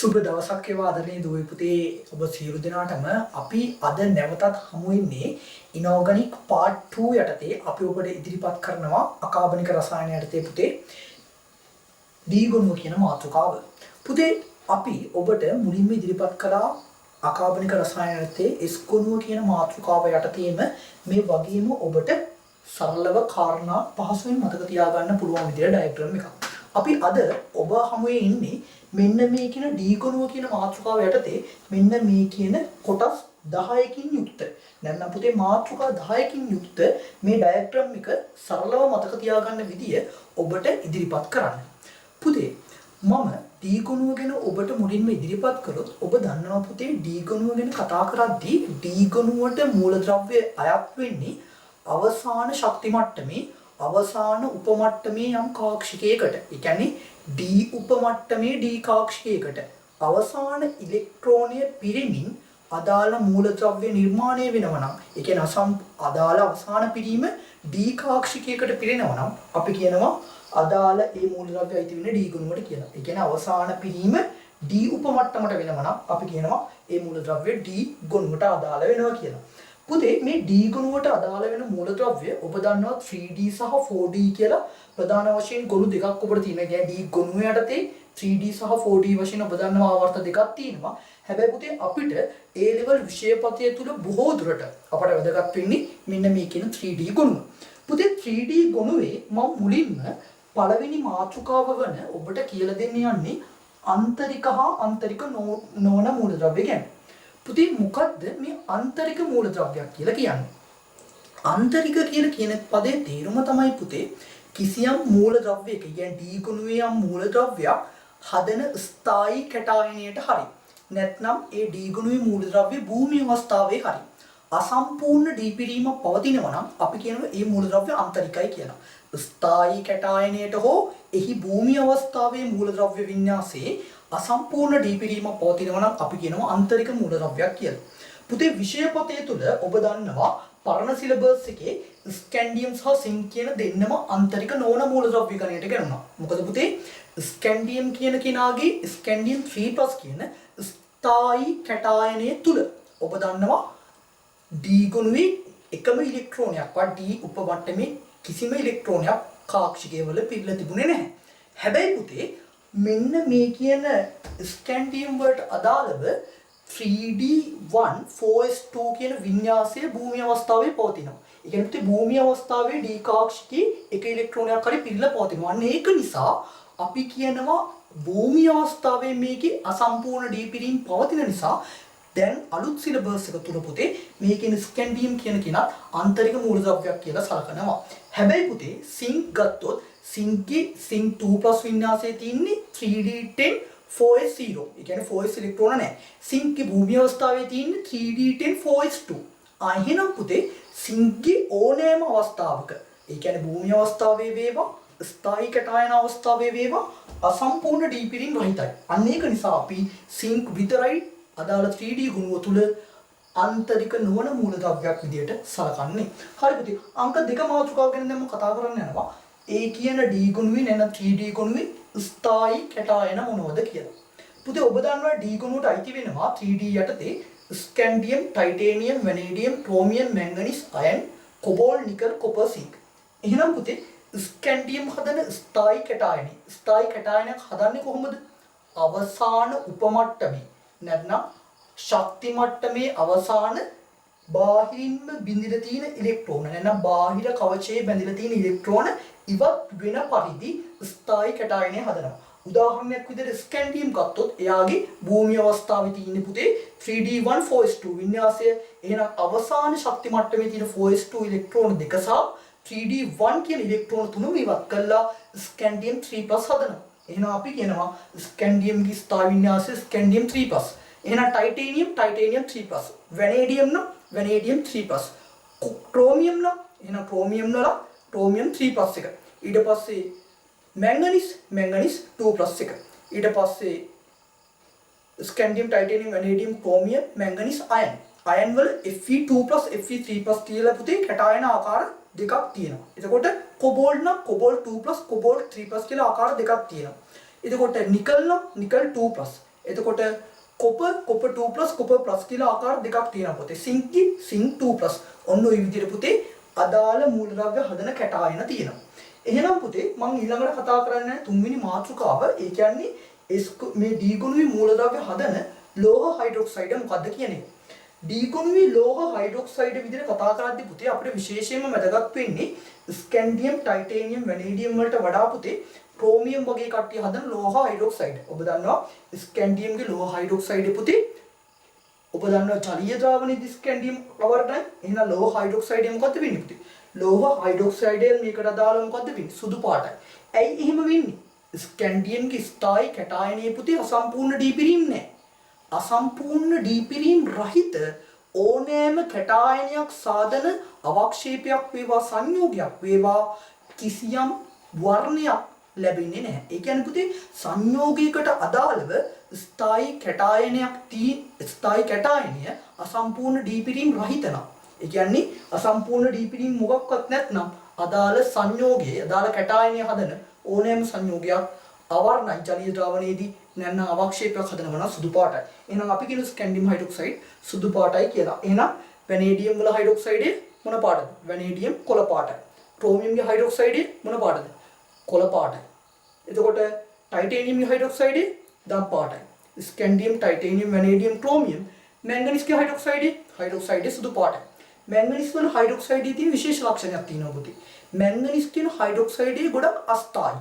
සුබ දවසක් වේවා ආදරණීය දුවේ පුතේ ඔබ සියලු දෙනාටම අපි අද නැවතත් හමු වෙන්නේ ඉනෝගනික් පාර්ට් 2 යටතේ අපි ඔබට ඉදිරිපත් කරනවා අකාබනික රසායන යටතේ පුතේ D ගුණය කියන මාතෘකාව. පුතේ අපි ඔබට මුලින්ම ඉදිරිපත් කළා අකාබනික රසායන යටතේ S ගුණය කියන මාතෘකාව යටතේම මේ වගේම ඔබට සරලව කාරණා පහසුවෙන් මතක තියාගන්න පුළුවන් විදිහට ඩයග්‍රෑම් එකක්. අපි අද ඔබ හමුවේ ඉන්නේ මෙන්න මේ කියන D ගුණය කියන මාතෘකාව යටතේ මෙන්න මේ කියන කොටස් 10කින් යුක්ත නැත්නම් පුතේ මාතෘකා 10කින් යුක්ත මේ ඩයග්‍රෑම් එක සරලව මතක තියාගන්න විදිය ඔබට ඉදිරිපත් කරන්න. පුතේ මම D ගුණය ගැන ඔබට මුලින්ම ඉදිරිපත් කළොත් ඔබ දන්නවා පුතේ D ගුණය ගැන කතා කරද්දී D ගුණයට මූලද්‍රව්‍ය අයත් වෙන්නේ අවසාන ශක්ති මට්ටමේ අවසාන උපමට්ටමේ යම් කාක්ෂිකයකට. ඒ කියන්නේ D උපමට්ටමේ D කාක්ෂිකයකට අවසාන ඉලෙක්ට්‍රෝනය පිරෙමින් අදාළ මූලද්‍රව්‍ය නිර්මාණය වෙනවා නම් ඒ කියන්නේ අදාළ අවසාන පිරීම D කාක්ෂිකයකට පිරෙනවා නම් අපි කියනවා අදාළ ඒ මූලද්‍රව්‍ය අයිති වෙන්නේ D ගුණයට කියලා. ඒ කියන්නේ අවසාන පිරීම D උපමට්ටමට වෙනවා නම් අපි කියනවා ඒ මූලද්‍රව්‍ය D ගුණයට අදාළ වෙනවා කියලා. පුතේ මේ D ගුණයට අදාළ වෙන මූලද්‍රව්‍ය ඔබ දන්නවා 3D සහ 4D කියලා ප්‍රධාන වශයෙන් ගොනු දෙකක් ඔබට තියෙනවා. ඒ කියන්නේ D ගුණය යටතේ 3D සහ 4D වශයෙන් ඔබ දන්නවා ආවර්ත දෙකක් තියෙනවා. හැබැයි පුතේ අපිට A level විෂයපතය තුල බොහෝ දුරට අපට වැදගත් වෙන්නේ මෙන්න මේ කියන 3D ගුණය. පුතේ 3D ගුණයේ මම මුලින්ම පළවෙනි මාතෘකාව වන ඔබට කියලා දෙන්න යන්නේ ආන්තරික හා ආන්තරික නොවන මූලද්‍රව්‍ය ගැන. පුතේ මොකද්ද මේ ආන්තරික මූලද්‍රව්‍යයක් කියලා කියන්නේ? ආන්තරික කියන පදේ තේරුම තමයි පුතේ කිසියම් මූලද්‍රව්‍යයක කියන්නේ D ගුණයේ යම් මූලද්‍රව්‍යයක් හදන ස්ථායි කැටායනයට හරි නැත්නම් ඒ D ගුණයේ මූලද්‍රව්‍ය භූමි අවස්ථාවේ හරි අසම්පූර්ණ D පිරීමක් පවතිනවා නම් අපි කියනවා ඒ මූලද්‍රව්‍ය ආන්තරිකයි කියලා. ස්ථායි කැටායනයට හෝ එහි භූමි අවස්ථාවේ මූලද්‍රව්‍ය වින්‍යාසයේ අසම්පූර්ණ D පිරීමක් පවතිනවා නම් අපි කියනවා ආන්තරික මූලද්‍රව්‍යයක් කියලා. පුතේ විෂයපතය තුල ඔබ දන්නවා පරණ සිලබස් එකේ ස්කැන්ඩියම් සහ සින්ක් කියන දෙන්නම ආන්තරික නොවන මූලද්‍රව්‍ය ගණයට ගන්නවා. මොකද පුතේ ස්කැන්ඩියම් කියන කෙනාගේ ස්කැන්ඩියම් 3+ කියන ස්ථායි කැටායනය තුල ඔබ දන්නවා D ගුණයේ එකම ඉලෙක්ට්‍රෝනයක්වත් D උපමට්ටමේ කිසිම ඉලෙක්ට්‍රෝනයක් කාක්ෂිකය වල පිළිලා තිබුණේ නැහැ. හැබැයි පුතේ මෙන්න මේ කියන ස්කැන්ඩියම් වලට අදාළව 3D1 4s2 කියන වින්‍යාසය භූමි අවස්ථාවේ පවතිනවා. ඒ කියන්නේ පුතේ භූමි අවස්ථාවේ D කාක්ෂිකයේ එක ඉලෙක්ට්‍රෝනයක් හරි පිළිලා පවතිනවා. අන්න ඒක නිසා අපි කියනවා භූමි අවස්ථාවේ මේකේ අසම්පූර්ණ D පිරීම පවතින නිසා දැන් අලුත් සිලබස් එක තුල පුතේ මේකේ ස්කැන්ඩියම් කියන කෙනත් ආන්තරික මූලද්‍රව්‍යයක් කියලා සලකනවා. හැබැයි පුතේ සින්ක් ගත්තොත් සින්ක්ගේ සින්ක් 2+ වින්‍යාසයේ තියෙන්නේ 3D10 4s0. ඒ කියන්නේ 4s ඉලෙක්ට්‍රෝන නැහැ. සින්ක්ගේ භූමි අවස්ථාවේ තියෙන්නේ 3D10 4s2. එහෙනම් පුතේ සින්ක්ගේ ඕනෑම අවස්ථාවක ඒ කියන්නේ භූමි අවස්ථාවේ වේවා ස්ථායි කැටායන අවස්ථාවේ වේවා අසම්පූර්ණ D පිරීම රහිතයි. අන්න ඒක නිසා අපි සින්ක් විතරයි අදාළ 3D ගුණය තුල ආන්තරික නොවන මූලද්‍රව්‍යයක් විදියට සලකන්නේ. හරි පුතේ අංක 2 මාතෘකාව ගැන දැන් මම කතා කරන්න යනවා. ඒ කියන D ගුණුවේ නැත්නම් 3D ගුණුවේ ස්ථායි කැටායන මොනවද කියලා. පුතේ ඔබ දන්නවා D ගුණුවට අයිති වෙනවා 3D යටතේ ස්කැන්ඩියම්, ටයිටේනියම්, වැනේඩියම්, ක්‍රෝමියම්, මැංගනීස්, අයන්, කොබෝල්, නිකල්, කොපර්, සින්ක්. එහෙනම් පුතේ ස්කැන්ඩියම් හදන ස්ථායි කැටායනය. ස්ථායි කැටායනයක් හදන්නේ කොහොමද? අවසාන උපමට්ටමේ නැත්නම් ශක්ති මට්ටමේ අවසාන බාහිරින්ම බිඳිලා තියෙන ඉලෙක්ට්‍රෝන නැත්නම් බාහිර කවචයේ බැඳිලා තියෙන ඉලෙක්ට්‍රෝන ඉවත් වෙන පරිදි ස්ථායි කැටායනය හදනවා. උදාහරණයක් විදිහට ස්කැන්ඩියම් ගත්තොත් එයාගේ භූමි අවස්ථාවේ තියෙන පුතේ 3D1 4s2 වින්‍යාසය. එහෙනම් අවසාන ශක්ති මට්ටමේ තියෙන 4s2 ඉලෙක්ට්‍රෝන දෙක සහ 3D1 කියන ඉලෙක්ට්‍රෝන තුනම ඉවත් කළා ස්කැන්ඩියම් 3+ හදනවා. එහෙනම් අපි කියනවා ස්කැන්ඩියම්ගේ ස්ථායි වින්‍යාසය ස්කැන්ඩියම් 3+. එහෙනම් ටයිටේනියම් 3+, වැනේඩියම් 3+, ක්‍රෝමියම් එහෙනම් ක්‍රෝමියම් 3+ එක. ඊට පස්සේ මැංගනීස් 2+ එක. ඊට පස්සේ ස්කැන්ඩියම්, ටයිටේනියම්, වැනේඩියම්, ක්‍රෝමියම්, මැංගනීස්, අයන් වල Fe2+ Fe3+ කියලා පුතේ කැටායන ආකාර දෙකක් තියෙනවා. එතකොට කොබෝල්ට් 2+, කොබෝල්ට් 3+ කියලා ආකාර දෙකක් තියෙනවා. එතකොට නිකල් 2+. එතකොට copper 2+ copper plus කියලා ආකාර දෙකක් තියෙනවා පුතේ. zinc 2+. ඔන්න ওই විදිහට පුතේ අදාළ මූලද්‍රව්‍ය හදන කැටායන තියෙනවා. එහෙනම් පුතේ මම ඊළඟට කතා කරන්නේ තුන්වෙනි මාතෘකාව. ඒ කියන්නේ මේ D ගුණුවේ මූලද්‍රව්‍ය හදන ලෝහ හයිඩ්‍රොක්සයිඩ් මොකක්ද කියන එක. D ගුණුවේ ලෝහ හයිඩ්‍රොක්සයිඩ් විදිහට කතා කරද්දී පුතේ අපිට විශේෂයෙන්ම වැදගත් වෙන්නේ ස්කැන්ඩියම්, ටයිටේනියම්, වැනේඩියම් වලට වඩා පුතේ ක්‍රෝමියම් වගේ කට්ටිය හදන ලෝහ හයිඩ්‍රොක්සයිඩ්. ඔබ දන්නවා ස්කැන්ඩියම්ගේ ලෝහ හයිඩ්‍රොක්සයිඩ් පුතේ ඔබ දන්නවා ජලීය ද්‍රාවණයේදී ස්කැන්ඩියම් අවර්ණයි. එහෙනම් ලෝහ හයිඩ්‍රොක්සයිඩ් මොකද්ද වෙන්නේ පුතේ? ලෝහ හයිඩ්‍රොක්සයිඩ් මේකට අදාළව මොකද්ද වෙන්නේ? සුදු පාටයි. ඇයි එහෙම වෙන්නේ? ස්කැන්ඩියම්ගේ ස්ථායි කැටායනයේ පුතේ අසම්පූර්ණ ඩීපිරීම් නැහැ. අසම්පූර්ණ ඩීපිරීම් රහිත ඕනෑම කැටායනයක් සාධන අවක්ෂේපයක් වේවා සංයෝගයක් වේවා කිසියම් වර්ණයක් ලැබෙන්නේ නැහැ. ඒ කියන්නේ පුතේ සංයෝගයකට අදාළව ස්ථායි කැටායනය අසම්පූර්ණ ඩීපිරීම් රහිත නම්. ඒ කියන්නේ අසම්පූර්ණ ඩීපිරීම් මොකක්වත් නැත්නම් අදාළ සංයෝගයේ අදාළ කැටායනය හදන ඕනෑම සංයෝගයක් අවර්ණයි ජලීය ද්‍රාවණයේදී නැත්නම් අවක්ෂේපයක් හදනවා නම් සුදු පාටයි. එහෙනම් අපි කියන ස්කැන්ඩියම් හයිඩ්‍රොක්සයිඩ් සුදු පාටයි කියලා. එහෙනම් වැනේඩියම් වල හයිඩ්‍රොක්සයිඩේ මොන පාටද? වැනේඩියම් කොළ පාටයි. ක්‍රෝමියම්ගේ හයිඩ්‍රොක්සයිඩේ මොන පාටද? කොළ පාටයි. එතකොට ටයිටේනියම්ගේ හයිඩ්‍රොක්සයිඩේ දම් පාටයි. ස්කැන්ඩියම්, ටයිටේනියම්, වැනේඩියම්, ක්‍රෝමියම්, මැංගනීස්ගේ හයිඩ්‍රොක්සයිඩේ සුදු පාටයි. මැංගනීස් වල හයිඩ්‍රොක්සයිඩේ තියෙන විශේෂ ලක්ෂණයක් තියෙනවා පුතේ. මැංගනීස් කියන හයිඩ්‍රොක්සයිඩේ ගොඩක් අස්ථායි.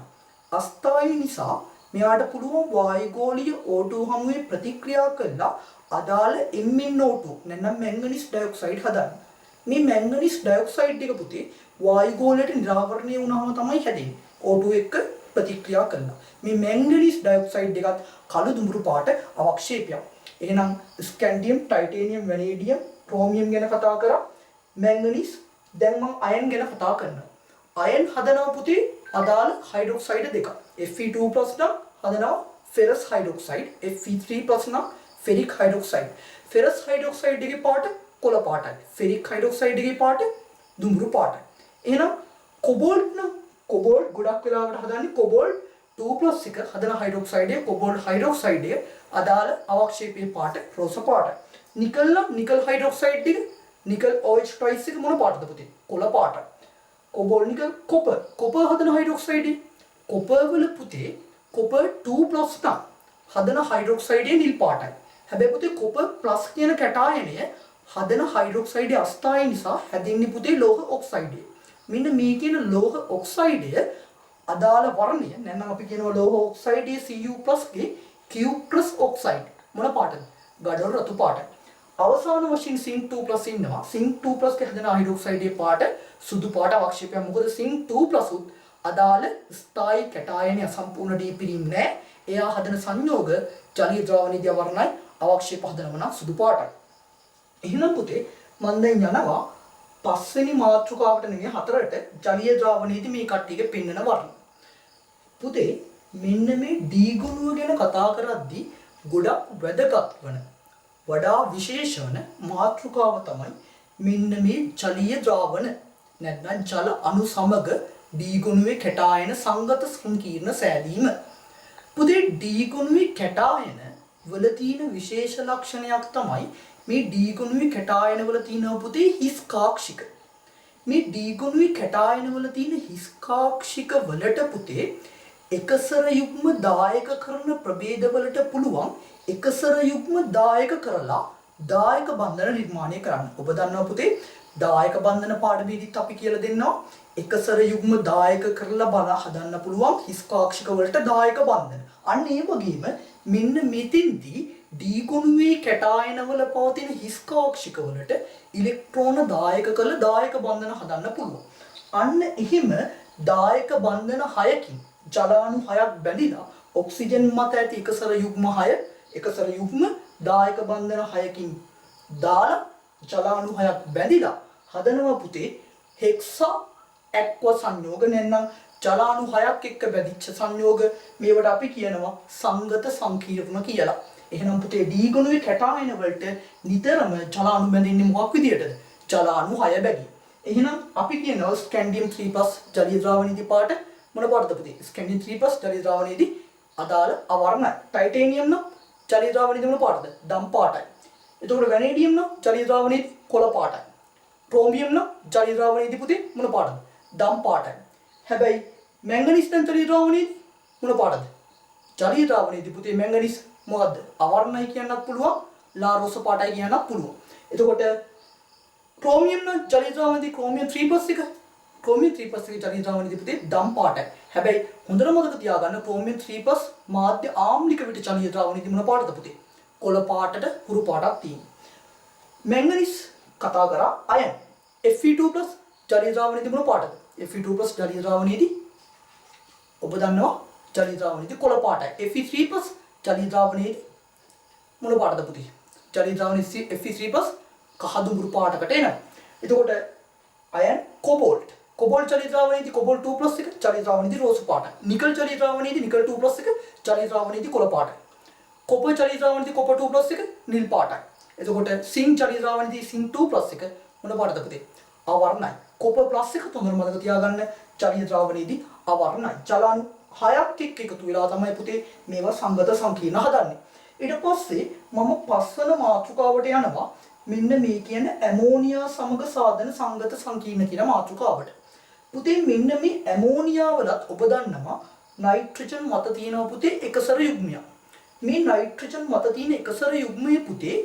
අස්ථායි නිසා මෙයාට පුළුවන් වායුගෝලීය O2 හමුවේ ප්‍රතික්‍රියා කරලා අදාළ MnO2 නැත්නම් මැංගනීස් ඩයොක්සයිඩ් හදන්න. මේ මැංගනීස් ඩයොක්සයිඩ් එක පුතේ වායුගෝලයට නිරාවරණය වුණාම තමයි හැදෙන්නේ. O2 එක්ක ප්‍රතික්‍රියා කරනවා. මේ මැංගනීස් ඩයොක්සයිඩ් එකත් කළු දුඹුරු පාට අවක්ෂේපයක්. එහෙනම් ස්කැන්ඩියම්, ටයිටේනියම්, වැනේඩියම්, ක්‍රෝමියම් ගැන කතා කරා. මැංගනීස් දැන් මම අයන් ගැන කතා කරනවා. අයන් හදනවා පුතේ අදාළ හයිඩ්‍රොක්සයිඩ් දෙක. Fe2+ නම් හදනවා ෆෙරස් හයිඩ්‍රොක්සයිඩ්, Fe3+ නම් ෆෙරික් හයිඩ්‍රොක්සයිඩ්. ෆෙරස් හයිඩ්‍රොක්සයිඩ් එකේ පාට කොළ පාටයි. ෆෙරික් හයිඩ්‍රොක්සයිඩ් එකේ පාට දුඹුරු පාටයි. එහෙනම් කොබෝල්ට් නම් කොබෝල්ට් ගොඩක් වෙලාවට හදන්නේ කොබෝල්ට් 2+ එක හදන හයිඩ්‍රොක්සයිඩ් කොබෝල්ට් හයිඩ්‍රොක්සයිඩ් අදාළ අවක්ෂේපයේ පාට රෝස පාටයි. නිකල් නම් නිකල් හයිඩ්‍රොක්සයිඩ් එක නිකල් OH twice එක මොන පාටද පුතේ? කොළ පාටයි. කොබෝල්ට් නිකල් කොපර් හදන හයිඩ්‍රොක්සයිඩ් කොපර් වල පුතේ කොපර් 2+ නම් හදන හයිඩ්‍රොක්සයිඩ් නිල් පාටයි. හැබැයි පුතේ කොපර් ප්ලස් කියන කැටායනය හදන හයිඩ්‍රොක්සයිඩ් අස්ථායි නිසා හැදෙන්නේ පුතේ ලෝහ ඔක්සයිඩ්. මෙන්න මේ කියන ලෝහ ඔක්සයිඩය අදාළ වර්ණය නැත්නම් අපි කියනවා ලෝහ ඔක්සයිඩයේ Cu+ ගේ Q+ ඔක්සයිඩ් මොන පාටද? ගඩොල් රතු පාටයි. අවසාන වශයෙන් zinc 2+ ඉන්නවා. zinc 2+ ක හැදෙන හයිඩ්‍රොක්සයිඩයේ පාට සුදු පාට අවක්ෂේපයක්. මොකද zinc 2+ උත් අදාළ ස්ථායි කැටායනය සම්පූර්ණ ඩීපිරීම් නැහැ. එයා හදන සංයෝග ජලීය ද්‍රාවණයේදී අවර්ණයි අවක්ෂේප හදනවා නම් සුදු පාටයි. එහෙනම් පුතේ මම දැන් යනවා පස්වෙනි මාතෘකාවට නෙමෙයි හතරට ජලීය ද්‍රාවණයේදී මේ කට්ටියගේ පෙන්වන වර්ණ. පුතේ මෙන්න මේ D ගුණුව ගැන කතා කරද්දී ගොඩක් වැදගත් වන වඩා විශේෂ වන මාතෘකාව තමයි මෙන්න මේ ජලීය ද්‍රාවණ නැත්නම් ජල අණු සමග D ගුණුවේ කැටායන සංගත සංකීර්ණ සෑදීම. පුතේ D ගුණුවේ කැටායන වල තියෙන විශේෂ ලක්ෂණයක් තමයි මේ D ගුණුවේ කැටායන වල තියෙන පුතේ හිස් කාක්ෂික. මේ D ගුණුවේ කැටායන වල තියෙන හිස් කාක්ෂික වලට පුතේ එකසර යුග්ම දායක කරන ප්‍රභේද වලට පුළුවන් එකසර යුග්ම දායක කරලා දායක බන්ධන නිර්මාණය කරන්න. ඔබ දන්නවා පුතේ දායක බන්ධන පාඩමේදීත් අපි කියලා දෙන්නවා එකසර යුග්ම දායක කරලා බල හදන්න පුළුවන් හිස් කාක්ෂික වලට දායක බන්ධන. අන්න ඒ වගේම මෙන්න මෙතෙන්දී D ගුණුවේ කැටායන වල පවතින හිස් කාක්ෂික වලට ඉලෙක්ට්‍රෝන දායක කළ දායක බන්ධන හදන්න පුළුවන්. අන්න එහෙම දායක බන්ධන 6කින් ජලාණු 6ක් බැඳිලා ඔක්සිජන් මත ඇති එකසර යුග්ම 6 එකසර යුග්ම දායක බන්ධන 6කින් දාලා ජලාණු 6ක් බැඳිලා හදනවා පුතේ හෙක්සා ඇක්ව සංයෝග නැත්නම් ජලාණු 6ක් එක්ක බැඳිච්ච සංයෝග මේවට අපි කියනවා සංගත සංකීර්ණ කියලා. එහෙනම් පුතේ D ගුණුවේ කැටායන වලට නිතරම ජලාණු බැඳින්නේ මොකක් විදියටද? ජලාණු 6 බැගින්. එහෙනම් අපි කියනවා ස්කැන්ඩියම් 3+ ජලීය ද්‍රාවණයේදී පාට මොන පාටද පුතේ? ස්කැන්ඩියම් 3+ ජලීය ද්‍රාවණයේදී අදාළ අවර්ණ. ටයිටේනියම් නම් ජලීය ද්‍රාවණයේදී මොන පාටද? දම් පාටයි. එතකොට වැනේඩියම් නම් ජලීය ද්‍රාවණයේදී කොළ පාටයි. ක්‍රෝමියම් නම් ජලීය ද්‍රාවණයේදී පුතේ මොන පාටද? දම් පාටයි. හැබැයි මැංගනීස් නම් ජලීය ද්‍රාවණයේදී මොන පාටද? ජලීය ද්‍රාවණයේදී පුතේ මැංගනීස් මොකද්ද? අවර්ණයි කියන්නත් පුළුවන්, ලා රෝස පාටයි කියන්නත් පුළුවන්. එතකොට ක්‍රෝමියම් නම් ජලීය ද්‍රාවණයේදී ක්‍රෝමියම් 3+1 ක්‍රෝමියම් 3+1 ජලීය ද්‍රාවණයේදී පුතේ දම් පාටයි. හැබැයි හොඳට මතක තියාගන්න ක්‍රෝමියම් 3+ මාධ්‍ය ආම්ලික විට ජලීය ද්‍රාවණයේදී මොන පාටද පුතේ? කොළ පාටට හුරු පාටක් තියෙනවා. මැංගනීස් කතා කරා අයන් Fe2+ ජලීය ද්‍රාවණයේදී මොන පාටද? Fe2+ ජලීය ද්‍රාවණයේදී ඔබ දන්නවා ජලීය ද්‍රාවණයේදී කොළ පාටයි. Fe3+ ජලීය ද්‍රාවණයේදී මොන පාටද පුතේ? ජලීය ද්‍රාවණයේ Fe3+ කහදුඹුරු පාටකට එනවා. එතකොට අයන් කොබෝල්ට් ජලීය ද්‍රාවණයේදී කොබෝල්ට් 2+1 ජලීය ද්‍රාවණයේදී රෝස පාටයි. නිකල් ජලීය ද්‍රාවණයේදී නිකල් 2+1 ජලීය ද්‍රාවණයේදී කොළ පාටයි. කොපර් ජලීය ද්‍රාවණයේදී කොපර් 2+1 නිල් පාටයි. එතකොට සිංක් ජලීය ද්‍රාවණයේදී සිංක් 2+1 මොන පාටද පුතේ? අවර්ණයි. කොපර් +1 තුනම මතක තියාගන්න ජලීය ද්‍රාවණයේදී අවර්ණයි. ජලාණු 6ක් එක්ක එකතු වෙලා තමයි පුතේ මේවා සංගත සංකීර්ණ හදන්නේ. ඊට පස්සේ මම පස්වන මාතෘකාවට යනවා. මෙන්න මේ කියන ඇමෝනියා සමග සාධන සංගත සංකීර්ණ කියන මාතෘකාවට. පුතේ මෙන්න මේ ඇමෝනියා වලත් ඔබ දන්නවා නයිට්‍රජන් මත තියෙනවා පුතේ එකසර යුග්මයක්. මේ නයිට්‍රජන් මත තියෙන එකසර යුග්මයේ පුතේ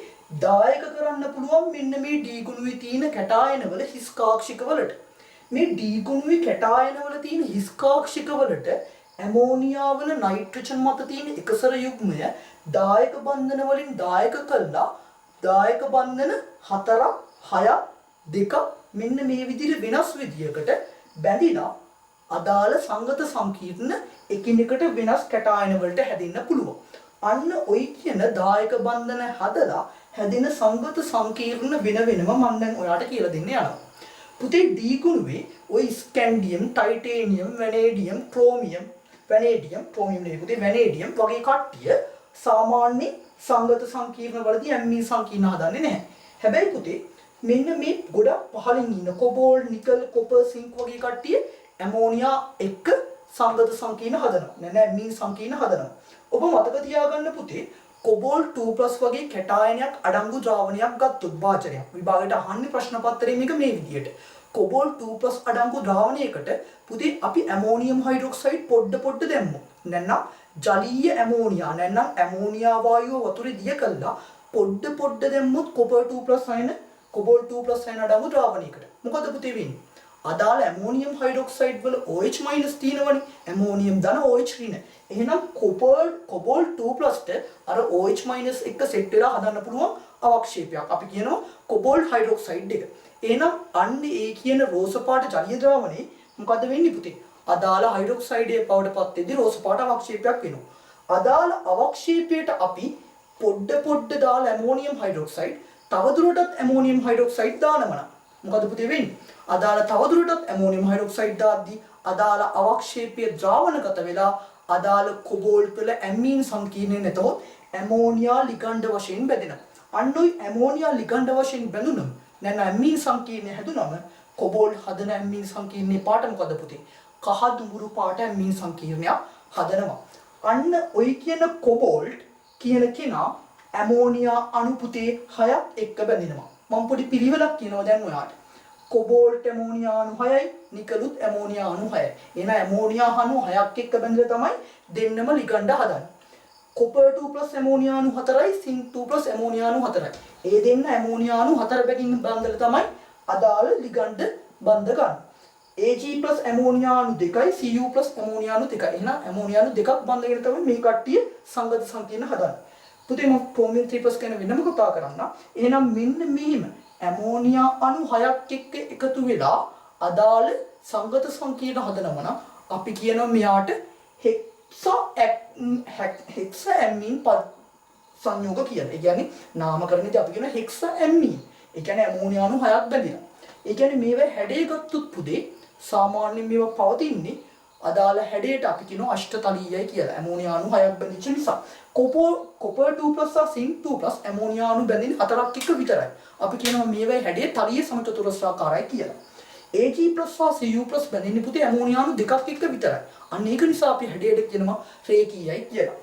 දායක කරන්න පුළුවන් මෙන්න මේ D ගුණුවේ තියෙන කැටායනවල හිස් කාක්ෂික වලට. මේ D ගුණුවේ කැටායනවල තියෙන හිස් කාක්ෂික වලට ඇමෝනියා වල නයිට්‍රජන් මත තියෙන එකසර යුග්මය දායක බන්ධන වලින් දායක කළා දායක බන්ධන 4ක් 6ක් 2ක් මෙන්න මේ විදිහට වෙනස් විදියකට බැඳිලා අදාළ සංගත සංකීර්ණ එකිනෙකට වෙනස් කැටායන වලට හැදෙන්න පුළුවන්. අන්න ඔයි කියන දායක බන්ධන හදලා හැදෙන සංගත සංකීර්ණ වෙන වෙනම මම දැන් ඔයාලට කියලා දෙන්න යනවා. පුතේ D ගුණුවේ ඔය ස්කැන්ඩියම්, ටයිටේනියම්, වැනේඩියම්, ක්‍රෝමියම්, ක්‍රෝමියම් නෙවෙයි පුතේ වැනේඩියම් වගේ කට්ටිය සාමාන්‍ය සංගත සංකීර්ණ වලදී ඇම්මීන් සංකීර්ණ හදන්නේ නැහැ. හැබැයි පුතේ මෙන්න මේ ගොඩක් පහළින් ඉන්න කොබෝල්ට්, නිකල්, කොපර්, සිංක් වගේ කට්ටිය ඇමෝනියා එක්ක සංගත සංකීර්ණ හදනවා. නෑ ඇම්මීන් සංකීර්ණ හදනවා. ඔබ මතක තියාගන්න පුතේ කොබෝල්ට් 2+ වගේ කැටායනයක් අඩංගු ද්‍රාවණයක් ගත්තොත් වාචනයක් විභාගයට අහන්නේ ප්‍රශ්න පත්‍රයේ මේක මේ විදියට. කොබෝල්ට් 2+ අඩංගු ද්‍රාවණයකට පුතේ අපි ඇමෝනියම් හයිඩ්‍රොක්සයිඩ් පොඩ්ඩ දැම්මොත්. නැත්නම් ජලීය ඇමෝනියා නැත්නම් ඇමෝනියා වායුව වතුරේ දිය කළා පොඩ්ඩ දැම්මොත් කොපර් 2+ අයන කොබෝල්ට් 2+ අයන අඩංගු ද්‍රාවණයකට. මොකද පුතේ වෙන්නේ? අදාළ ඇමෝනියම් හයිඩ්‍රොක්සයිඩ් වල OH- තියෙනවනේ. ඇමෝනියම් ධන OH ඍණ. එහෙනම් කොබෝල්ට් 2+ අර OH- එක්ක සෙට් වෙලා හදන්න පුළුවන් අවක්ෂේපයක්. අපි කියනවා කොබෝල්ට් හයිඩ්‍රොක්සයිඩ් එක. එහෙනම් අන්න ඒ කියන රෝස පාට ජලීය ද්‍රාවණේ මොකද වෙන්නේ පුතේ? අදාළ හයිඩ්‍රොක්සයිඩයේ පවටපත් වෙද්දී රෝස පාට අවක්ෂේපයක් වෙනවා. අදාළ අවක්ෂේපයට අපි පොඩ්ඩ දාලා ඇමෝනියම් හයිඩ්‍රොක්සයිඩ් තවදුරටත් ඇමෝනියම් හයිඩ්‍රොක්සයිඩ් දානවනම් මොකද පුතේ වෙන්නේ? අදාළ තවදුරටත් ඇමෝනියම් හයිඩ්‍රොක්සයිඩ් දාද්දී අදාළ අවක්ෂේපයේ ද්‍රාවණගත වෙලා අදාළ කොබෝල්ට් වල ඇමීන් සංකීර්ණය නැතහොත් ඇමෝනියා ලිගන්ඩ වශයෙන් බැඳෙනවා. අන්න ඔය ඇමෝනියා ලිගන්ඩ වශයෙන් බැඳුනම නැත්නම් ඇමීන් සංකීර්ණය හැදුනම කොබෝල්ට් හදන ඇමීන් සංකීර්ණයේ පාට මොකද පුතේ? කහ දුඹුරු පාට ඇමීන් සංකීර්ණයක් හදනවා. අන්න ඔය කියන කොබෝල්ට් කියන කෙනා ඇමෝනියා අණු පුතේ 6ක් එක්ක බැඳෙනවා. මම පොඩි පිළිවෙලක් කියනවා දැන් ඔයාලට. කොබෝල්ට් ඇමෝනියා අණු 6යි, නිකලුත් ඇමෝනියා අණු 6යි. එහෙනම් ඇමෝනියා අණු 6ක් එක්ක බැඳලා තමයි දෙන්නම ලිගන්ඩ හදන්නේ. කොපර් 2+ ඇමෝනියා අණු 4යි, සිංක් 2+ ඇමෝනියා අණු 4යි. ඒ දෙන්න ඇමෝනියා අණු 4 බැගින් බඳලා තමයි අදාළ ලිගන්ඩ බඳ ගන්න. Ag+ ඇමෝනියා අණු 2යි, Cu+ ඇමෝනියා අණු 2යි. එහෙනම් ඇමෝනියා අණු 2ක් බඳගෙන තමයි මේ කට්ටිය සංගත සංකීර්ණ හදන්නේ. පුතේ මම ක්‍රෝමියම් 3+ ගැන වෙනම කතා කරන්න. එහෙනම් මෙන්න මෙහිම ඇමෝනියා අණු 6ක් එක්ක එකතු වෙලා අදාළ සංගත සංකීර්ණ හදනවා නම් අපි කියනවා මෙයාට හෙක්සාඇමීන් සංයෝග කියලා. ඒ කියන්නේ නාමකරණයේදී අපි කියන හෙක්සාඇමීන්. ඒ කියන්නේ ඇමෝනියා අණු 6ක් බැඳිනවා. ඒ කියන්නේ මේවා හැඩය ගත්තොත් පුතේ සාමාන්‍යයෙන් මේවා පවතින්නේ අදාළ හැඩයට අපි කියනවා අෂ්ටතලීයයි කියලා. ඇමෝනියා අණු 6ක් බැඳිච්ච නිසා. කොපර් 2+ සහ සිංක් 2+ ඇමෝනියා අණු බැඳෙන 4ක් එක්ක විතරයි. අපි කියනවා මේවා හැඩය තලීය සමචතුරස්‍රාකාරයි කියලා. Ag+ සහ Cu+ බැඳෙන්නේ පුතේ ඇමෝනියා අණු 2ක් එක්ක විතරයි. අන්න ඒක නිසා අපි හැඩයට කියනවා රේඛීයයි කියලා.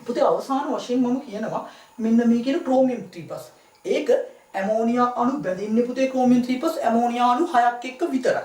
පුතේ අවසාන වශයෙන් මම කියනවා මෙන්න මේ කියන ක්‍රෝමියම් 3+. ඒක ඇමෝනියා අණු බැඳින්නේ පුතේ ක්‍රෝමියම් 3+ ඇමෝනියා අණු 6ක් එක්ක විතරයි.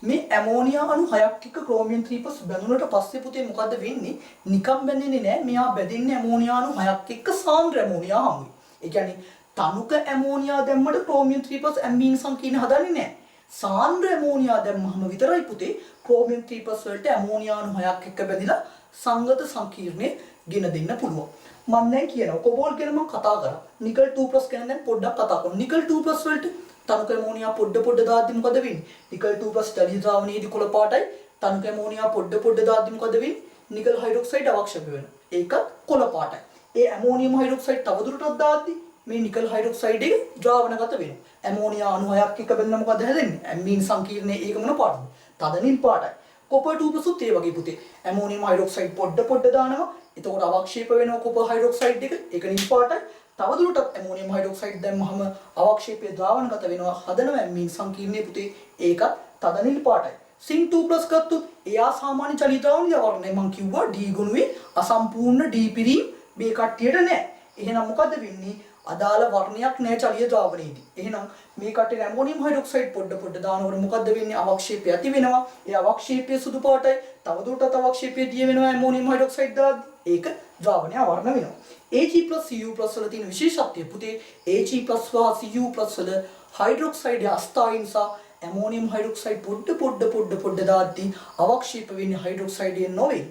මේ ඇමෝනියා අණු 6ක් එක්ක ක්‍රෝමියම් 3+ බැඳුනට පස්සේ පුතේ මොකද වෙන්නේ? නිකම් බැඳෙන්නේ නැහැ. මෙයා බැඳින්නේ ඇමෝනියා අණු 6ක් එක්ක සාන්ද්‍ර ඇමෝනියා හමුයි. ඒ කියන්නේ තනුක ඇමෝනියා දැම්මට ක්‍රෝමියම් 3+ ඇම්බීන සංකීර්ණ හදන්නේ නැහැ. සාන්ද්‍ර ඇමෝනියා දැම්මම විතරයි පුතේ ක්‍රෝමියම් 3+ වලට ඇමෝනියා අණු 6ක් එක්ක බැඳිලා සංගත සංකීර්ණය ගෙන දෙන්න පුළුවන්. මම දැන් කියනවා කොබෝල් ගැන මම කතා කරා. නිකල් 2+ ගැන දැන් පොඩ්ඩක් කතා කරමු. නිකල් 2+ වලට තනුක ඇමෝනියා පොඩ දාද්දි මොකද වෙන්නේ? නිකල් 2+ ජලීය ද්‍රාවණයේදී කොළ පාටයි. තනුක ඇමෝනියා පොඩ දාද්දි මොකද වෙන්නේ? නිකල් හයිඩ්‍රොක්සයිඩ් අවක්ෂේප වෙනවා. ඒකත් කොළ පාටයි. ඒ ඇමෝනියම් හයිඩ්‍රොක්සයිඩ් තවදුරටත් දාද්දි මේ නිකල් හයිඩ්‍රොක්සයිඩ් එක ද්‍රාවණගත වෙනවා. ඇමෝනියා අණු 6ක් එක බෙදලා මොකද හැදෙන්නේ? ඇම්බීන් සංකීර්ණයේ ඒක මොන පාටද? තද නිල් පාටයි. කොපර් 2+ උත් ඒ වගේ පුතේ. ඇමෝනියම් හයිඩ්‍රොක්සයිඩ් පොඩ දානවා. එතකොට අවක්ෂේප වෙනවා කොපර් හයිඩ්‍රොක්සයිඩ් එක. ඒක නිල් පාටයි. තවදුරටත් ඇමෝනියම් හයිඩ්‍රොක්සයිඩ් දැම්මහම අවක්ෂේපයේ ද්‍රාවණගත වෙනවා. හදනවා ඇම්බීන් සංකීර්ණයේ පුතේ. ඒකත් තද නිල් පාටයි. සිංක් 2+ ගත්තොත් එයා සාමාන්‍ය ජලීය ද්‍රාවණයේ වර්ණය මම කිව්වා D ගුණුවේ අසම්පූර්ණ D පිරීම මේ කට්ටියට නැහැ. එහෙනම් මොකද වෙන්නේ? අදාළ වර්ණයක් නැහැ ජලීය ද්‍රාවණයේදී. එහෙනම් මේ කට්ටිය ඇමෝනියම් හයිඩ්‍රොක්සයිඩ් පොඩ දානකොට මොකද වෙන්නේ? අවක්ෂේපය ඇති වෙනවා. ඒ අවක්ෂේපය සුදු පාටයි. තවදුරටත් අවක්ෂේපය දිය වෙනවා ඇමෝනියම් හයිඩ්‍රොක්සයිඩ් දාද්දි. ඒක ද්‍රාවණය අවර්ණ වෙනවා. Ag+Cu+ වල තියෙන විශේෂත්වය පුතේ Ag+ සහ Cu+ වල හයිඩ්‍රොක්සයිඩ් අස්ථායි නිසා ඇමෝනියම් හයිඩ්‍රොක්සයිඩ් පොඩ දාද්දි අවක්ෂේප වෙන්නේ හයිඩ්‍රොක්සයිඩය නොවේ.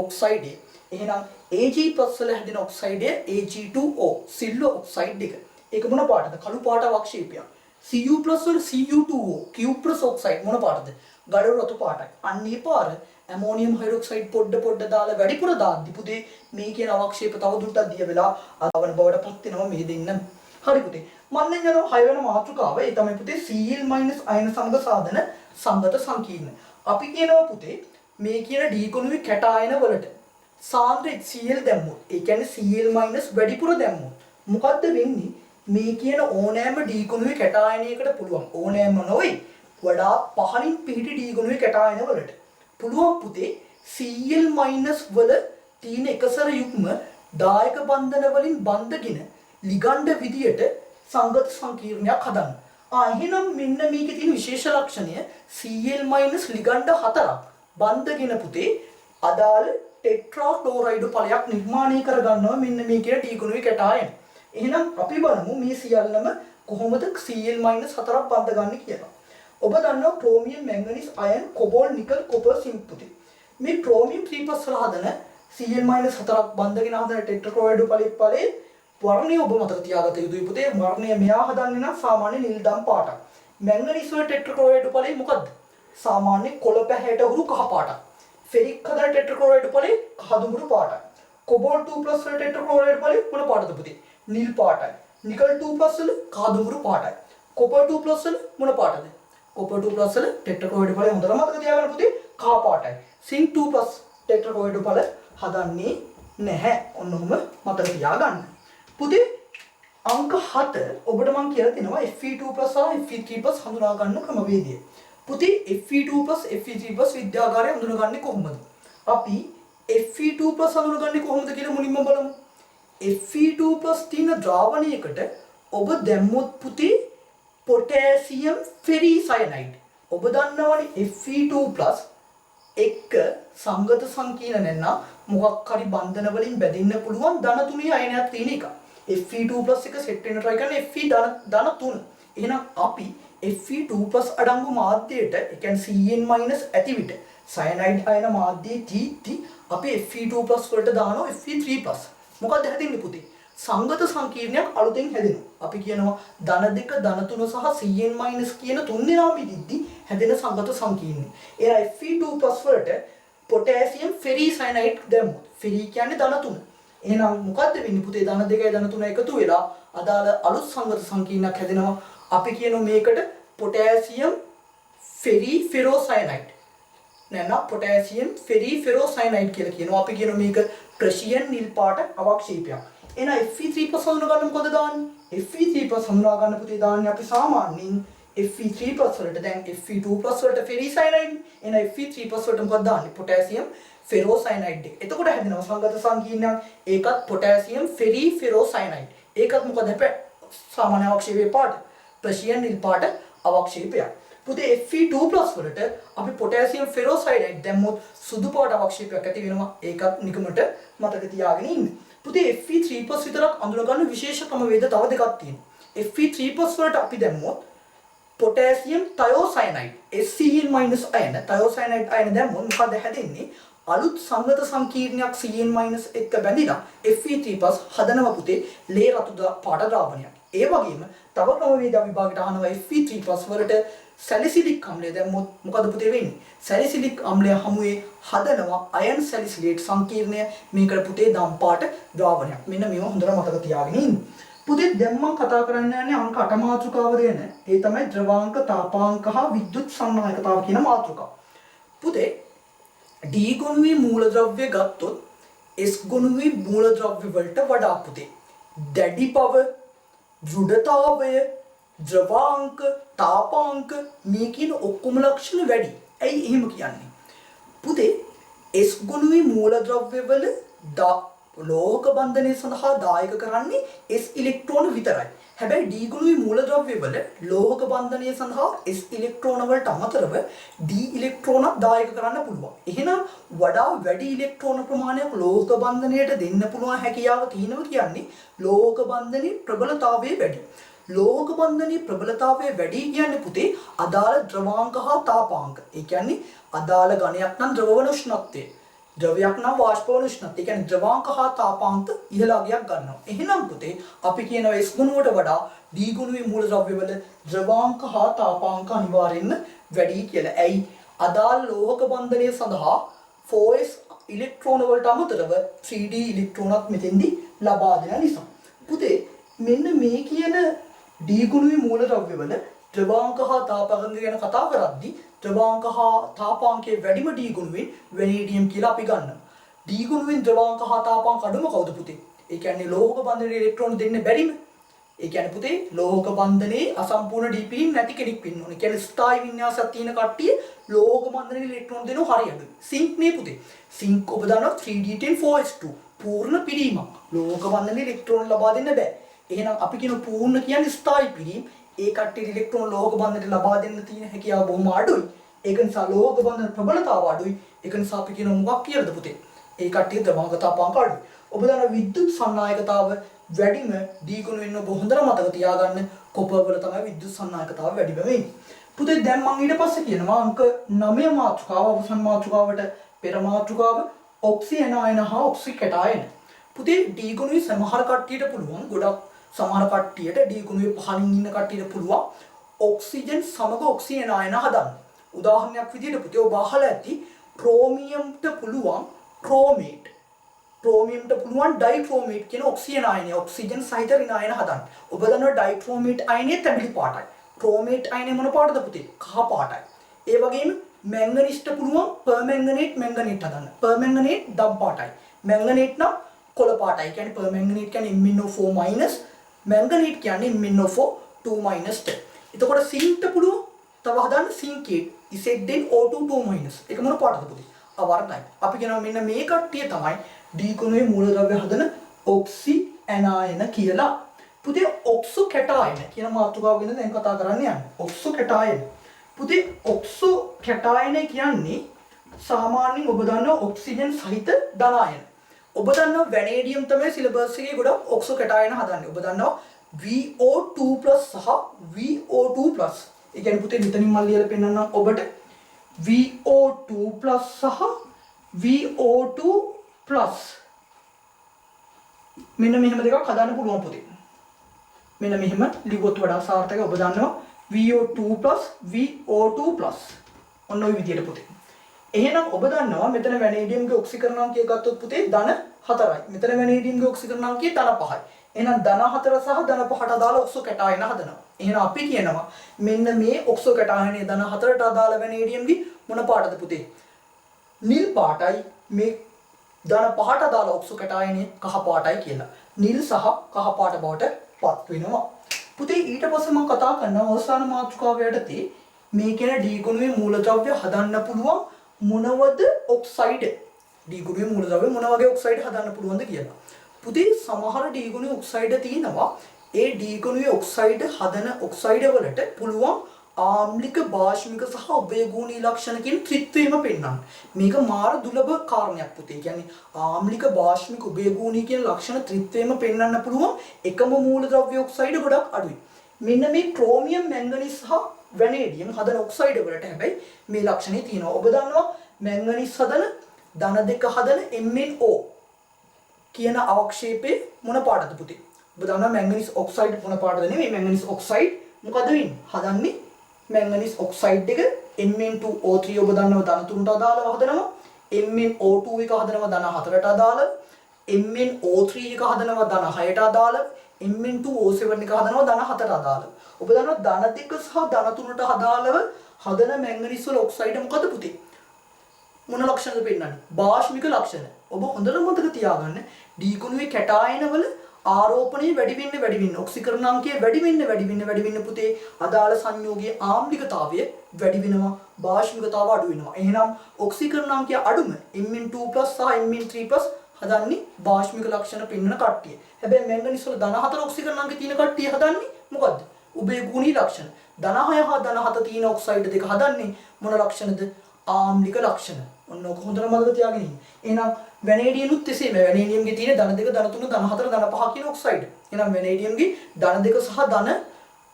ඔක්සයිඩය. එහෙනම් Ag+ වල හැදෙන ඔක්සයිඩය Ag2O සිල්වර් ඔක්සයිඩ් එක. ඒක මොන පාටද? කළු පාට අවක්ෂේපයක්. Cu+ වල Cu2O කියුප්‍රස් ඔක්සයිඩ් මොන පාටද? ගඩොල් රතු පාටයි. අන්න ඒ පාර ඇමෝනියම් හයිඩ්‍රොක්සයිඩ් පොඩ දාලා වැඩිපුර දාද්දි පුතේ මේ කියන අවක්ෂේප තවදුරටත් දිය වෙලා ආවන බවට පත් වෙනවා මේ දෙන්න. හරි පුතේ. මම දැන් යනවා 6 වෙනි මාතෘකාව. ඒ තමයි පුතේ Cl- අයන සමග සාධන සංගත සංකීර්ණ. අපි කියනවා පුතේ මේ කියන D ගුණුවේ කැටායන වලට සාන්ද්‍ර Cl දැම්මොත් ඒ කියන්නේ Cl- වැඩිපුර දැම්මොත් මොකද්ද වෙන්නේ? මේ කියන ඕනෑම D ගුණුවේ කැටායනයකට පුළුවන්. ඕනෑම නොවේ. වඩා පහළින් පිහිටි D ගුණුවේ කැටායන වලට පුළුවන් පුතේ Cl- වල තියෙන එකසර යුග්ම දායක බන්ධන වලින් බන්ධගෙන ලිගණ්ඩ විදියට සංගත සංකීර්ණයක් හදන්න. එහෙනම් මෙන්න මේකේ තියෙන විශේෂ ලක්ෂණය Cl- ලිගණ්ඩ 4ක් බන්ධගෙන පුතේ අදාළ ටෙට්‍රා ක්ලෝරයිඩ් ඵලයක් නිර්මාණය කරගන්නවා මෙන්න මේ කියන D ගුණුවේ කැටායන. එහෙනම් අපි බලමු මේ සියල්ලම කොහොමද Cl- 4ක් බන්ධගන්නේ කියලා. ඔබ දන්නවා ක්‍රෝමියම් මැංගනීස් අයන් කොබෝල් නිකල් කොපර් සිංක් පුතේ. මේ ක්‍රෝමියම් 3+ වල හදන Cl- 4ක් බන්ධගෙන හදන ටෙට්‍රාක්ලෝරයිඩ් ඵලයේ වර්ණය ඔබ මතක තියාගත යුතුයි පුතේ. වර්ණය මෙයා හදන්නේ නම් සාමාන්‍ය නිල් දම් පාටක්. මැංගනීස් වල ටෙට්‍රාක්ලෝරයිඩ් ඵලය මොකද්ද? සාමාන්‍ය කොළ පැහැයට හුරු කහ පාටක්. ෆෙරික් හදන ටෙට්‍රාක්ලෝරයිඩ් ඵලය කහ දුඹුරු පාටයි. කොබෝල් 2+ වල ටෙට්‍රාක්ලෝරයිඩ් ඵලය මොන පාටද පුතේ? නිල් පාටයි. නිකල් 2+ වල කහ දුඹුරු පාටයි. කොපර් 2+ වල මොන පාටද? කොපර් 2+ වල ටෙට්‍රාක්ලෝරයිඩ් ඵලය හොඳට මතක තියාගන්න පුතේ කහ පාටයි. සිංක් 2+ ටෙට්‍රාක්ලෝරයිඩ් ඵල හදන්නේ නැහැ. ඔන්න ඔහොම මතක තියාගන්න. පුතේ අංක 7 ඔබට මම කියලා දෙනවා Fe2+ සහ Fe3+ හඳුනා ගන්න ක්‍රමවේදය. පුතේ Fe2+ Fe3+ විද්‍යාගාරය හඳුනගන්නේ කොහොමද? අපි Fe2+ හඳුනගන්නේ කොහොමද කියලා මුලින්ම බලමු. Fe2+ තියෙන ද්‍රාවණයකට ඔබ දැම්මොත් පුතේ පොටෑසියම් ෆෙරිසයනයිඩ්. ඔබ දන්නවනේ Fe2+ එක්ක සංගත සංකීර්ණ නැත්නම් මොකක් හරි බන්ධන වලින් බැඳෙන්න පුළුවන් ධන තුනේ අයනයක් තියෙන එක. Fe2+ එක සෙට් වෙන්න try කරන Fe ධන 3. එහෙනම් අපි Fe2+ අඩංගු මාධ්‍යයට ඒ කියන්නේ Cn- ඇති විට සයනයිඩ් අයන මාධ්‍යයේ තීත්‍ති අපි Fe2+ වලට දානවා Fe3+. මොකක්ද හැදෙන්නේ පුතේ? සංගත සංකීර්ණයක් අලුතෙන් හැදෙනවා. අපි කියනවා ධන 2 ධන 3 සහ Cn- කියන තුන් දෙනා මිදිද්දි හැදෙන සංගත සංකීර්ණය. එයා Fe2+ වලට පොටෑසියම් ෆෙරිසයනයිඩ් දැම්මොත් ෆෙරි කියන්නේ ධන 3. එහෙනම් මොකද්ද වෙන්නේ පුතේ? ධන 2යි ධන 3යි එකතු වෙලා අදාළ අලුත් සංගත සංකීර්ණයක් හැදෙනවා. අපි කියනවා මේකට පොටෑසියම් ෆෙරිෆෙරෝසයනයිඩ්. නැත්නම් පොටෑසියම් ෆෙරිෆෙරෝසයනයිඩ් කියලා කියනවා. අපි කියනවා මේක ප්‍රෂියන් නිල් පාට අවක්ෂේපයක්. එහෙනම් Fe3+ හඳුනා ගන්න මොකද දාන්නේ? Fe3+ හඳුනා ගන්න පුතේ දාන්නේ අපි සාමාන්‍යයෙන් Fe3+ වලට දැන් Fe2+ වලට ෆෙරිසයනයිඩ්. එහෙනම් Fe3+ වලට මොකද දාන්නේ? පොටෑසියම් ෆෙරෝසයනයිඩ් එක. එතකොට හැදෙනවා සංගත සංකීර්ණයක්. ඒකත් පොටෑසියම් ෆෙරි ෆෙරෝසයනයිඩ්. ඒකත් මොකද හැබැයි සාමාන්‍ය අවක්ෂේපයේ පාට. ප්‍රෂියන් නිල් පාට අවක්ෂේපයක්. පුතේ Fe2+ වලට අපි පොටෑසියම් ෆෙරෝසයනයිඩ් දැම්මොත් සුදු පාට අවක්ෂේපයක් ඇති වෙනවා. ඒකත් නිකමට මතක තියාගෙන ඉන්න. පුතේ Fe3+ විතරක් අඳුන ගන්න විශේෂ ක්‍රමවේද තව දෙකක් තියෙනවා. Fe3+ වලට අපි දැම්මොත් potassium thiocyanide SCN- අයන thiocyanide අයන දැම්මොත් මොකද හැදෙන්නේ? අලුත් සංගත සංකීර්ණයක් CN- එක්ක බැඳිලා Fe3+ හදනවා පුතේ ලේ රතු පාට ද්‍රාවණයක්. ඒ වගේම තව ක්‍රමවේද විභාගයට අහනවා Fe3+ වලට සැලිසිලික් අම්ලය දැම්මොත් මොකද පුතේ වෙන්නේ? සැලිසිලික් අම්ලය හමුවේ හදනවා අයන් සැලිසිලේට් සංකීර්ණය. මේකට පුතේ දම් පාට ද්‍රාවණයක්. මෙන්න මේව හොඳට මතක තියාගෙන ඉන්න. පුතේ දැන් මම කතා කරන්න යන්නේ අංක 8 මාතෘකාව දෙන. ඒ තමයි ද්‍රවාංක, තාපාංක හා විද්‍යුත් සංනායකතාව කියන මාතෘකාව. පුතේ D ගුණුවේ මූලද්‍රව්‍ය ගත්තොත් S ගුණුවේ මූලද්‍රව්‍ය වලට වඩා පුතේ දැඩි බව, දෘಢතාවය, ද්‍රවාංක, තාපාංක මේ කියන ඔක්කොම ලක්ෂණ වැඩි. ඇයි එහෙම කියන්නේ? පුතේ S ගුණුවේ මූලද්‍රව්‍ය වල ලෝහක බන්ධනය සඳහා දායක කරන්නේ S ඉලෙක්ට්‍රෝන විතරයි. හැබැයි D ගුණුවේ මූලද්‍රව්‍ය වල ලෝහක බන්ධනය සඳහා S ඉලෙක්ට්‍රෝන වලට අමතරව D ඉලෙක්ට්‍රෝනක් දායක කරන්න පුළුවන්. එහෙනම් වඩා වැඩි ඉලෙක්ට්‍රෝන ප්‍රමාණයක් ලෝහක බන්ධනයට දෙන්න පුළුවන් හැකියාව තියෙනවා කියන්නේ ලෝහක බන්ධනයේ ප්‍රබලතාවය වැඩි. ලෝහක බන්ධනයේ ප්‍රබලතාවය වැඩි කියන්නේ පුතේ අදාළ ද්‍රවාංක හා තාපාංක. ඒ කියන්නේ අදාළ ඝනයක් නම් ද්‍රවවන උෂ්ණත්වය, ද්‍රවයක් නම් වාෂ්පවන උෂ්ණත්වය. ඒ කියන්නේ ද්‍රවාංක හා තාපාංක ඉහළ අගයක් ගන්නවා. එහෙනම් පුතේ අපි කියනවා S ගුණුවට වඩා D ගුණුවේ මූලද්‍රව්‍ය වල ද්‍රවාංක හා තාපාංක අනිවාර්යෙන්ම වැඩි කියලා. ඇයි? අදාළ ලෝහක බන්ධනය සඳහා 4s ඉලෙක්ට්‍රෝන වලට අමතරව 3d ඉලෙක්ට්‍රෝනක් මෙතෙන්දී ලබා දෙන නිසා. පුතේ මෙන්න මේ කියන D ගුණුවේ මූලද්‍රව්‍ය වල ද්‍රවාංක හා තාපාංක ගැන කතා කරද්දී ද්‍රවාංක හා තාපාංකයේ වැඩිම D ගුණුවෙන් වැනීඩියම් කියලා අපි ගන්නවා. D ගුණුවෙන් ද්‍රවාංක හා තාපාංක අඩුම කවුද පුතේ? ඒ කියන්නේ ලෝහක බන්ධනයේ ඉලෙක්ට්‍රෝන දෙන්න බැරිම. ඒ කියන්නේ පුතේ ලෝහක බන්ධනයේ අසම්පූර්ණ D පිරින් නැති කෙනෙක් වෙන්න ඕනේ. ඒ කියන්නේ ස්ථායි වින්‍යාසයක් තියෙන කට්ටිය ලෝහක බන්ධනයේ ඉලෙක්ට්‍රෝන දෙනව හරිය අඩුයි. සිංක් නේ පුතේ. සිංක් ඔබ දන්නවා 3d10 4s2 පූර්ණ පිරීමක්. ලෝහක බන්ධනයේ ඉලෙක්ට්‍රෝන ලබා දෙන්න බෑ. එහෙනම් අපි කියන පූර්ණ කියන්නේ ස්ථායි පිරීම. ඒ කට්ටිය ඉලෙක්ට්‍රෝන ලෝහක බන්ධනයට ලබා දෙන්න තියෙන හැකියාව බොහොම අඩුයි. ඒක නිසා ලෝහක බන්ධන ප්‍රබලතාව අඩුයි. ඒක නිසා අපි කියන මොකක් කියලාද පුතේ? ඒ කට්ටිය ද්‍රවාංක තාපාංක අඩුයි. ඔබ දන්නා විද්‍යුත් සංනායකතාව වැඩිම D ගුණුවෙන් ඔබ හොඳට මතක තියාගන්න. කොපර් වල තමයි විද්‍යුත් සංනායකතාව වැඩිම වෙන්නේ. පුතේ දැන් මම ඊට පස්සේ කියනවා අංක 9 මාතෘකාව අවසන් මාතෘකාවට පෙර මාතෘකාව ඔක්සි ඇනායන හා ඔක්සි කැටායන. පුතේ D ගුණුවේ සමහර කට්ටියට පුළුවන් ගොඩක් සමහර කට්ටියට D ගුණුවේ පහලින් ඉන්න කට්ටියට පුළුවන් ඔක්සිජන් සමග ඔක්සි ඇනායන හදන්න. උදාහරණයක් විදිහට පුතේ ඔබ අහලා ඇති ක්‍රෝමියම්ට පුළුවන් ක්‍රෝමේට්, ක්‍රෝමියම්ට පුළුවන් ඩයික්‍රෝමේට් කියන ඔක්සිජන් අයනය ඔක්සිජන් සහිත ඍණායන හදන්න. ඔබ දන්නවා ඩයික්‍රෝමේට් අයනය තැඹිලි පාටයි. ක්‍රෝමේට් අයනය මොන පාටද පුතේ? කහ පාටයි. ඒ වගේම මැංගනීස්ට පුළුවන් පර්මැංගනේට් මැංගනේට් හදන්න. පර්මැංගනේට් දම් පාටයි. මැංගනේට් නම් කොළ පාටයි. ඒ කියන්නේ පර්මැංගනේට් කියන්නේ MnO4- මැංගනේට් කියන්නේ MnO4 2-. එතකොට සින්ක්ට පුළුවන් තව හදන්න සින්කේට් ZnO2 2-. ඒක මොන පාටද පුතේ? අවර්ණයි. අපි කියනවා මෙන්න මේ කට්ටිය තමයි D ගුණයේ මූලද්‍රව්‍ය හදන ඔක්සි ඇනායන කියලා. පුතේ ඔක්සෝ කැටායන කියන මාතෘකාව ගැන දැන් කතා කරන්න යන්නේ. ඔක්සෝ කැටායන. පුතේ ඔක්සෝ කැටායන කියන්නේ සාමාන්‍යයෙන් ඔබ දන්නා ඔක්සිජන් සහිත ධන අයන. ඔබ දන්නවා වැනේඩියම් තමයි සිලබස් එකේ ගොඩක් ඔක්සෝ කැටායන හදන්නේ. ඔබ දන්නවා VO2+ සහ VO2+. ඒ කියන්නේ පුතේ මෙතනින් මම ලියලා පෙන්නන්නම් ඔබට VO2+ සහ VO2+. මෙන්න මෙහෙම දෙකක් හදන්න පුළුවන් පුතේ. මෙන්න මෙහෙම ලිව්වොත් වඩා සාර්ථකයි. ඔබ දන්නවා VO2+ VO2+. ඔන්න ඔය විදිහට පුතේ. එහෙනම් ඔබ දන්නවා මෙතන වැනේඩියම්ගේ ඔක්සිකරණාංකය ගත්තොත් පුතේ ධන 4යි. මෙතන වැනේඩියම්ගේ ඔක්සිකරණාංකය ධන 5යි. එහෙනම් ධන 4 සහ ධන 5ට අදාළ ඔක්සෝ කැටායන හදනවා. එහෙනම් අපි කියනවා මෙන්න මේ ඔක්සෝ කැටායනයේ ධන 4ට අදාළ වැනේඩියම්ගේ මොන පාටද පුතේ? නිල් පාටයි. මේ ධන 5ට අදාළ ඔක්සෝ කැටායනයේ කහ පාටයි කියලා. නිල් සහ කහ පාට බවට පත් වෙනවා. පුතේ ඊට පස්සේ මම කතා කරනවා අවසාන මාතෘකාව යටතේ මේ කියන D ගුණුවේ මූලද්‍රව්‍ය හදන්න පුළුවන් මොනවද ඔක්සයිඩ්? D ගුණයේ මූලද්‍රව්‍ය මොන වගේ ඔක්සයිඩ් හදන්න පුළුවන්ද කියලා. පුතේ සමහර D ගුණයේ ඔක්සයිඩ් තියෙනවා. ඒ D ගුණයේ ඔක්සයිඩ් හදන ඔක්සයිඩ් වලට පුළුවන් ආම්ලික භාෂ්මික සහ උභයගුණී ලක්ෂණ කියන ත්‍රිත්වයම පෙන්වන්න. මේක මාර දුර්ලභ කාරණයක් පුතේ. කියන්නේ ආම්ලික භාෂ්මික උභයගුණී කියන ලක්ෂණ ත්‍රිත්වයම පෙන්වන්න පුළුවන් එකම මූලද්‍රව්‍ය ඔක්සයිඩ් ගොඩක් අඩුයි. මෙන්න මේ ක්‍රෝමියම් මැංගනීස් සහ වැනේඩියම් හදන ඔක්සයිඩ් වලට හැබැයි මේ ලක්ෂණේ තියෙනවා. ඔබ දන්නවා මැංගනීස් හදන ධන දෙක හදන MnO කියන අවක්ෂේපයේ මොන පාටද පුතේ? ඔබ දන්නවා මැංගනීස් ඔක්සයිඩ් මොන පාටද නෙමෙයි මැංගනීස් ඔක්සයිඩ් මොකද වෙන්නේ? හදන්නේ මැංගනීස් ඔක්සයිඩ් එක Mn2O3 ඔබ දන්නවා ධන 3ට අදාළව හදනවා. MnO2 එක හදනවා ධන 4ට අදාළව. MnO3 එක හදනවා ධන 6ට අදාළව. Mn2O7 එක හදනවා ධන 4ට අදාළව. ඔබ දන්නවා ධන 2 සහ ධන 3ට අදාළව හදන මැංගනීස් වල ඔක්සයිඩ් මොකද පුතේ? මොන ලක්ෂණද පෙන්වන්නේ? භාෂ්මික ලක්ෂණ. ඔබ හොඳට මතක තියාගන්න D ගුණයේ කැටායන වල ආරෝපණය වැඩි වෙන්න ඔක්සිකරණ අංකය වැඩි වෙන්න පුතේ අදාළ සංයෝගයේ ආම්ලිකතාවය වැඩි වෙනවා භාෂ්මිකතාව අඩු වෙනවා. එහෙනම් ඔක්සිකරණ අංකය අඩුම Mn2+ සහ Mn3+ හදන්නේ භාෂ්මික ලක්ෂණ පෙන්වන කට්ටිය. හැබැයි මැංගනීස් වල ධන 4 ඔක්සිකරණ අංක තියෙන කට්ටිය හදන්නේ මොකද්ද? උභයගුණී ලක්ෂණ. ධන 6 හා ධන 7 තියෙන ඔක්සයිඩ් දෙක හදන්නේ මොන ලක්ෂණද? ආම්ලික ලක්ෂණ. ඔන්න ඔක හොඳට මතක තියාගෙන ඉන්න. එහෙනම් වැනේඩියම්ුත් එසේම වැනේඩියම්ගේ තියෙන ධන 2 ධන 3 ධන 4 ධන 5 කියන ඔක්සයිඩ්. එහෙනම් වැනේඩියම්ගේ ධන 2 සහ ධන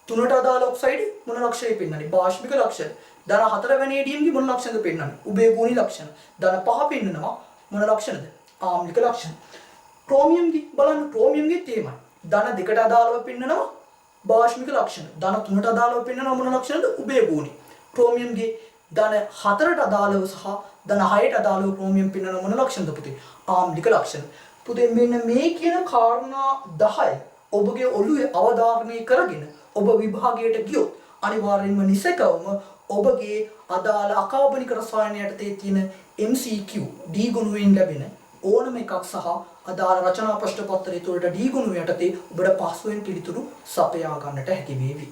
3ට අදාළ ඔක්සයිඩ් මොන ලක්ෂණය පෙන්වන්නේ? භාෂ්මික ලක්ෂණ. ධන 4 වැනේඩියම්ගේ මොන ලක්ෂණද පෙන්වන්නේ? උභයගුණී ලක්ෂණ. ධන 5 පෙන්වනවා මොන ලක්ෂණද? ආම්ලික ලක්ෂණ. ක්‍රෝමියම්ගේ බලන්න ක්‍රෝමියම්ගේ තේමයි. ධන 2ට අදාළව පෙන්වනවා භාෂ්මික ලක්ෂණ. ධන 3ට අදාළව පෙන්වනවා මොන ලක්ෂණද? උභයගුණී. ක්‍රෝමියම්ගේ ධන 4ට අදාළව සහ ධන 6ට අදාළව ක්‍රෝමියම් පෙන්වන මොන ලක්ෂණද පුතේ? ආම්ලික ලක්ෂණ. පුතේ මෙන්න මේ කියන කාරණා 10 ඔබගේ ඔළුවේ අවධාරණය කරගෙන ඔබ විභාගයට ගියොත් අනිවාර්යෙන්ම නිසකවම ඔබගේ අදාළ අකාබනික රසායන යටතේ තියෙන MCQ D ගුණයෙන් ලැබෙන ඕනම එකක් සහ අදාළ රචනා ප්‍රශ්න පත්‍රය තුළට D ගුණ යටතේ ඔබට පහසුවෙන් පිළිතුරු සපයා ගන්නට හැකි වේවි.